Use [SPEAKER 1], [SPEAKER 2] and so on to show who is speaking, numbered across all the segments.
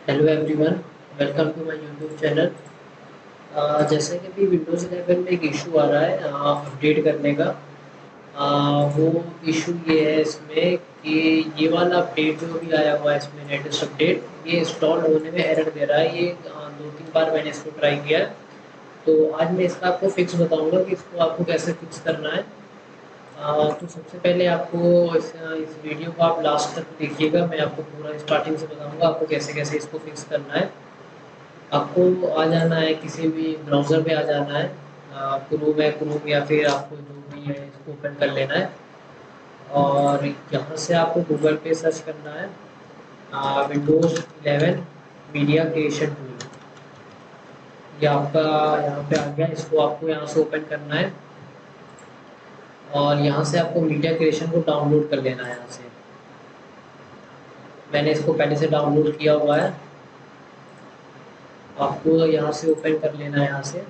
[SPEAKER 1] Hello everyone, welcome to my YouTube channel. जैसे कि अभी विंडोज़ 11 में एक इशू आ रहा है अपडेट करने का। वो इशू ये है इसमें कि ये वाला अपडेट जो भी आया हुआ है इसमें लेटेस्ट अपडेट, ये इंस्टॉल होने में एरर दे रहा है। ये 2-3 बार मैंने इसको ट्राई किया है। तो आज मैं इसका आपको फिक्स बताऊंगा कि इसको आपको कैसे फिक्स करना है। तो सबसे पहले आपको इस वीडियो को आप लास्ट तक देखिएगा। मैं आपको पूरा स्टार्टिंग से बताऊंगा आपको कैसे कैसे इसको फिक्स करना है। आपको आ जाना है, किसी भी ब्राउज़र पे आ जाना है। क्रोम है, क्रोम या फिर आपको जो भी है इसको ओपन कर लेना है। और यहाँ से आपको गूगल पे सर्च करना है विंडोज़ 11 मीडिया क्रिएशन टूल। ये आपका यहाँ पे आ गया, इसको आपको यहाँ से ओपन करना है। और यहाँ से आपको मीडिया क्रिएशन को डाउनलोड कर लेना है। यहाँ से मैंने इसको पहले से डाउनलोड किया हुआ है। आपको यहाँ से ओपन कर लेना है। यहाँ से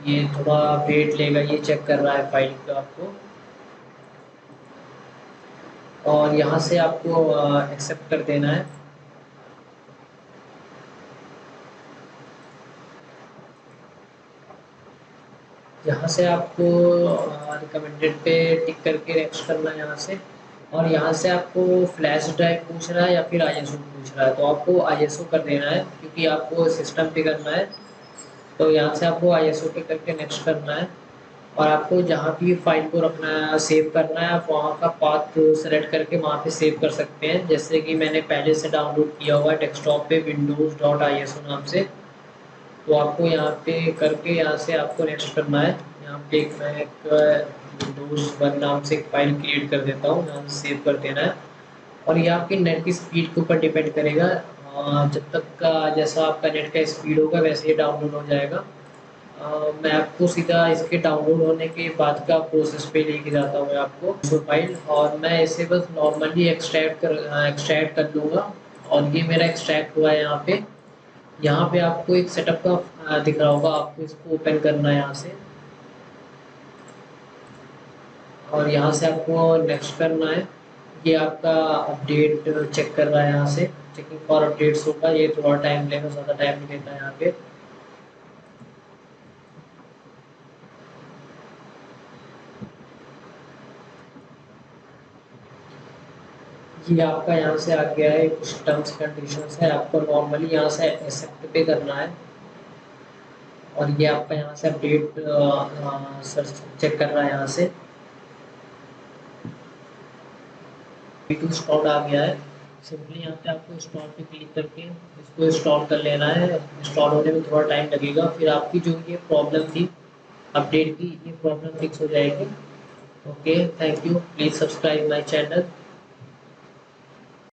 [SPEAKER 1] ये थोड़ा वेट लेगा, ये चेक कर रहा है फाइल को आपको। और यहाँ से आपको एक्सेप्ट कर देना है। यहाँ से आपको रिकमेंडेड पे टिक करके नेक्स्ट करना है यहाँ से। और यहाँ से आपको फ्लैश ड्राइव पूछ रहा है या फिर आईएसओ पूछ रहा है, तो आपको आईएसओ कर देना है क्योंकि आपको सिस्टम पे करना है। तो यहाँ से आपको आईएसओ पे करके नेक्स्ट करना है। और आपको जहाँ भी फाइल को रखना है, सेव करना है, आप वहाँ का पाथ सेलेक्ट करके वहाँ पे सेव कर सकते हैं। जैसे कि मैंने पहले से डाउनलोड किया हुआ है डेस्कटॉप पे windows.iso नाम से। तो आपको यहाँ पे करके यहाँ से आपको नेक्स्ट करना है। यहाँ पे एक विंडोज़ 1 नाम से एक फाइल क्रिएट कर देता हूँ, यहाँ से सेव कर देना है। और ये आपकी नेट की स्पीड के ऊपर डिपेंड करेगा। जब तक का जैसा आपका नेट का स्पीड होगा वैसे ही डाउनलोड हो जाएगा। मैं आपको सीधा इसके डाउनलोड होने के बाद का प्रोसेस पे लेके जाता हूँ आपको फाइल। और मैं इसे बस नॉर्मली एक्सट्रैक्ट कर लूँगा। और ये मेरा एक्सट्रैक्ट हुआ है यहाँ पे। यहाँ पे आपको एक सेटअप का दिख रहा होगा, आपको इसको ओपन करना है यहाँ से। और यहाँ से आपको नेक्स्ट करना है। ये आपका अपडेट चेक कर रहा है यहाँ से। चेकिंग फॉर अपडेट्स होगा, ये थोड़ा टाइम लेगा, ज़्यादा टाइम नहीं लेता है यहाँ पे। ये आपका यहाँ से आ गया है, कुछ टर्म्स कंडीशंस है, आपको नॉर्मली यहाँ से एक्सेप्ट पे करना है। और ये आपका यहाँ से अपडेट सर्च चेक कर रहा है यहाँ से। टू इंस्टॉल आ गया है। सिंपली यहाँ पे आपको इंस्टॉल पे क्लिक करके इसको इंस्टॉल कर लेना है। इंस्टॉल होने में थोड़ा टाइम लगेगा, फिर आपकी जो ये प्रॉब्लम थी अपडेट की, ये प्रॉब्लम फिक्स हो जाएगी। Okay, thank you, please subscribe my channel.